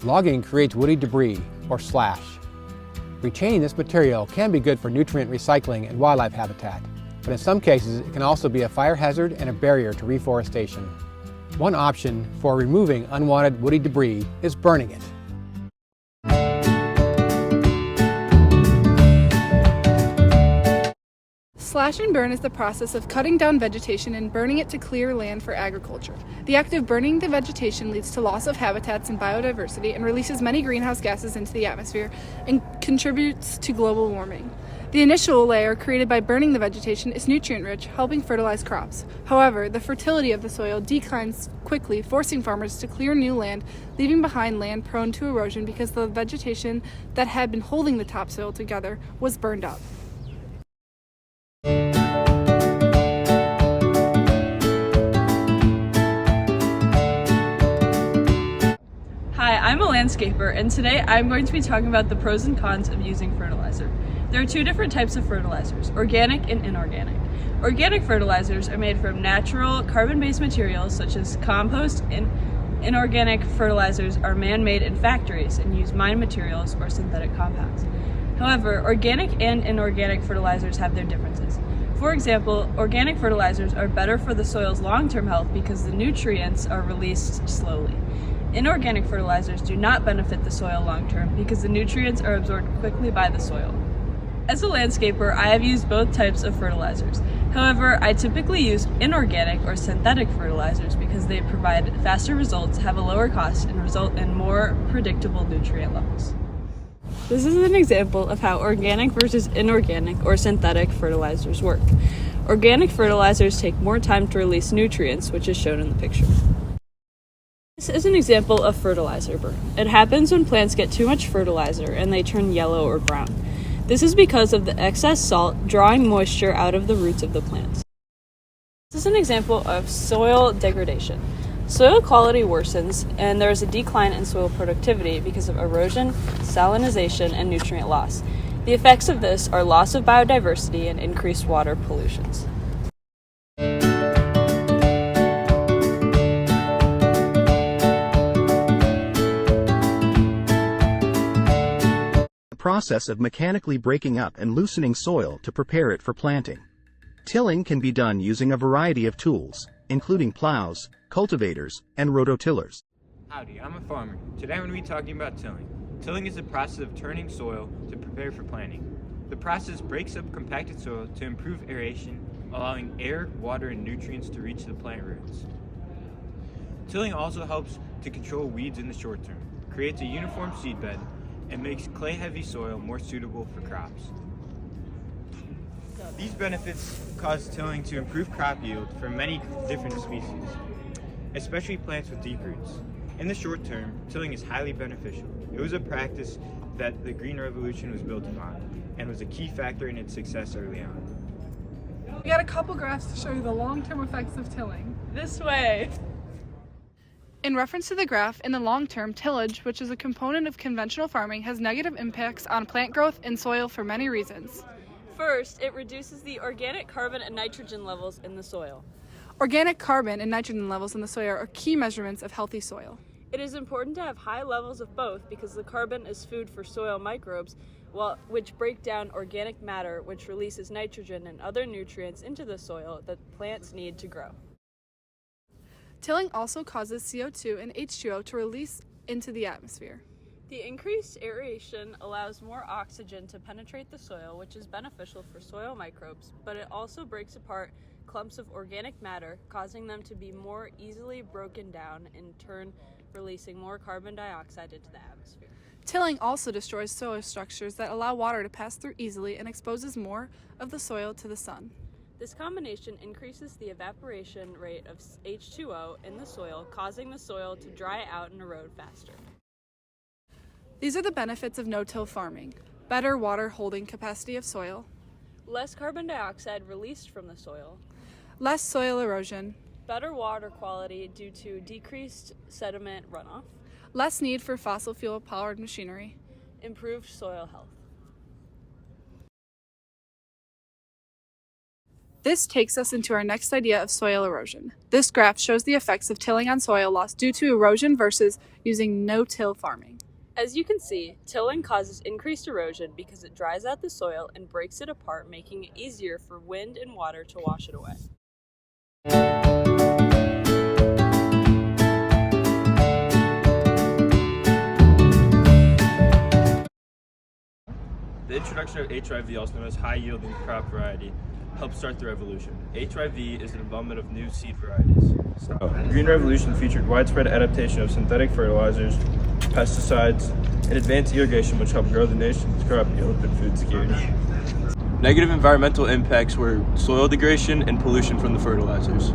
Logging creates woody debris, or slash. Retaining this material can be good for nutrient recycling and wildlife habitat, but in some cases it can also be a fire hazard and a barrier to reforestation. One option for removing unwanted woody debris is burning it. Slash and burn is the process of cutting down vegetation and burning it to clear land for agriculture. The act of burning the vegetation leads to loss of habitats and biodiversity and releases many greenhouse gases into the atmosphere and contributes to global warming. The initial layer created by burning the vegetation is nutrient-rich, helping fertilize crops. However, the fertility of the soil declines quickly, forcing farmers to clear new land, leaving behind land prone to erosion because the vegetation that had been holding the topsoil together was burned up. Hi, I'm a landscaper, and today I'm going to be talking about the pros and cons of using fertilizer. There are two different types of fertilizers, organic and inorganic. Organic fertilizers are made from natural, carbon-based materials such as compost, and inorganic fertilizers are man-made in factories and use mined materials or synthetic compounds. However, organic and inorganic fertilizers have their differences. For example, organic fertilizers are better for the soil's long-term health because the nutrients are released slowly. Inorganic fertilizers do not benefit the soil long-term because the nutrients are absorbed quickly by the soil. As a landscaper, I have used both types of fertilizers. However, I typically use inorganic or synthetic fertilizers because they provide faster results, have a lower cost, and result in more predictable nutrient levels. This is an example of how organic versus inorganic or synthetic fertilizers work. Organic fertilizers take more time to release nutrients, which is shown in the picture. This is an example of fertilizer burn. It happens when plants get too much fertilizer and they turn yellow or brown. This is because of the excess salt drawing moisture out of the roots of the plants. This is an example of soil degradation. Soil quality worsens and there is a decline in soil productivity because of erosion, salinization, and nutrient loss. The effects of this are loss of biodiversity and increased water pollutions. Process of mechanically breaking up and loosening soil to prepare it for planting. Tilling can be done using a variety of tools, including plows, cultivators, and rototillers. Howdy, I'm a farmer. Today I'm going to be talking about tilling. Tilling is the process of turning soil to prepare for planting. The process breaks up compacted soil to improve aeration, allowing air, water, and nutrients to reach the plant roots. Tilling also helps to control weeds in the short term, creates a uniform seedbed, and makes clay-heavy soil more suitable for crops. These benefits cause tilling to improve crop yield for many different species, especially plants with deep roots. In the short term, tilling is highly beneficial. It was a practice that the Green Revolution was built upon and was a key factor in its success early on. We got a couple graphs to show you the long-term effects of tilling. This way! In reference to the graph, in the long term, tillage, which is a component of conventional farming, has negative impacts on plant growth and soil for many reasons. First, it reduces the organic carbon and nitrogen levels in the soil. Organic carbon and nitrogen levels in the soil are key measurements of healthy soil. It is important to have high levels of both because the carbon is food for soil microbes, which break down organic matter, which releases nitrogen and other nutrients into the soil that plants need to grow. Tilling also causes CO2 and H2O to release into the atmosphere. The increased aeration allows more oxygen to penetrate the soil, which is beneficial for soil microbes, but it also breaks apart clumps of organic matter, causing them to be more easily broken down, in turn releasing more carbon dioxide into the atmosphere. Tilling also destroys soil structures that allow water to pass through easily and exposes more of the soil to the sun. This combination increases the evaporation rate of H2O in the soil, causing the soil to dry out and erode faster. These are the benefits of no-till farming: better water holding capacity of soil, Less carbon dioxide released from the soil, less soil erosion, better water quality due to decreased sediment runoff, less need for fossil fuel-powered machinery, improved soil health. This takes us into our next idea of soil erosion. This graph shows the effects of tilling on soil loss due to erosion versus using no-till farming. As you can see, tilling causes increased erosion because it dries out the soil and breaks it apart, making it easier for wind and water to wash it away. The introduction of HYV, also known as high-yielding crop variety, helped start the revolution. HYV is the development of new seed varieties. The Green Revolution featured widespread adaptation of synthetic fertilizers, pesticides, and advanced irrigation, which helped grow the nation's crop yield and food security. Negative environmental impacts were soil degradation and pollution from the fertilizers.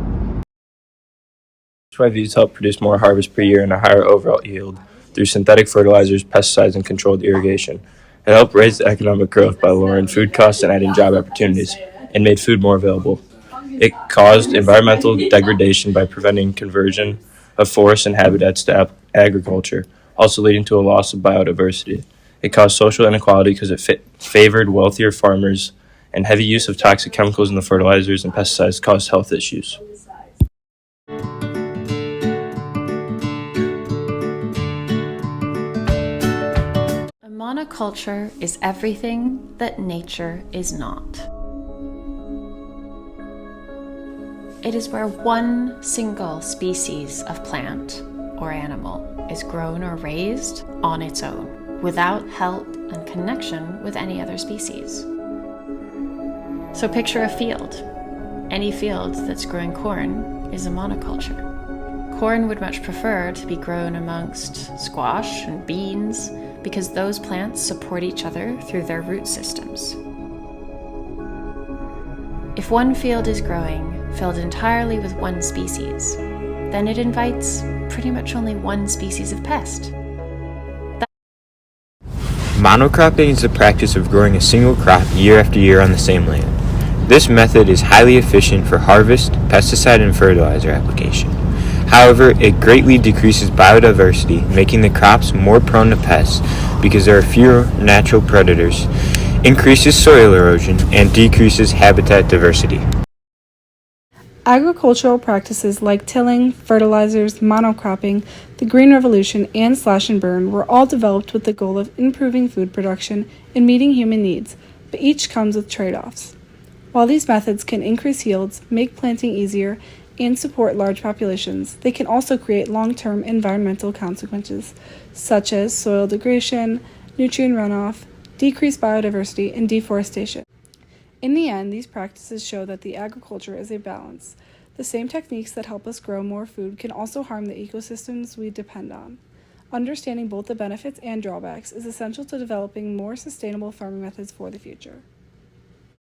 HYVs help produce more harvest per year and a higher overall yield through synthetic fertilizers, pesticides, and controlled irrigation. It helped raise the economic growth by lowering food costs and adding job opportunities, and made food more available. It caused environmental degradation by preventing conversion of forests and habitats to agriculture, also leading to a loss of biodiversity. It caused social inequality because it favored wealthier farmers, and heavy use of toxic chemicals in the fertilizers and pesticides caused health issues. Monoculture is everything that nature is not. It is where one single species of plant or animal is grown or raised on its own, without help and connection with any other species. So picture a field. Any field that's growing corn is a monoculture. Corn would much prefer to be grown amongst squash and beans, because those plants support each other through their root systems. If one field is growing, filled entirely with one species, then it invites pretty much only one species of pest. Monocropping is the practice of growing a single crop year after year on the same land. This method is highly efficient for harvest, pesticide, and fertilizer application. However, it greatly decreases biodiversity, making the crops more prone to pests because there are fewer natural predators, increases soil erosion, and decreases habitat diversity. Agricultural practices like tilling, fertilizers, monocropping, the Green Revolution, and slash and burn were all developed with the goal of improving food production and meeting human needs, but each comes with trade-offs. While these methods can increase yields, make planting easier, and support large populations, they can also create long-term environmental consequences, such as soil degradation, nutrient runoff, decreased biodiversity, and deforestation. In the end, these practices show that the agriculture is a balance. The same techniques that help us grow more food can also harm the ecosystems we depend on. Understanding both the benefits and drawbacks is essential to developing more sustainable farming methods for the future.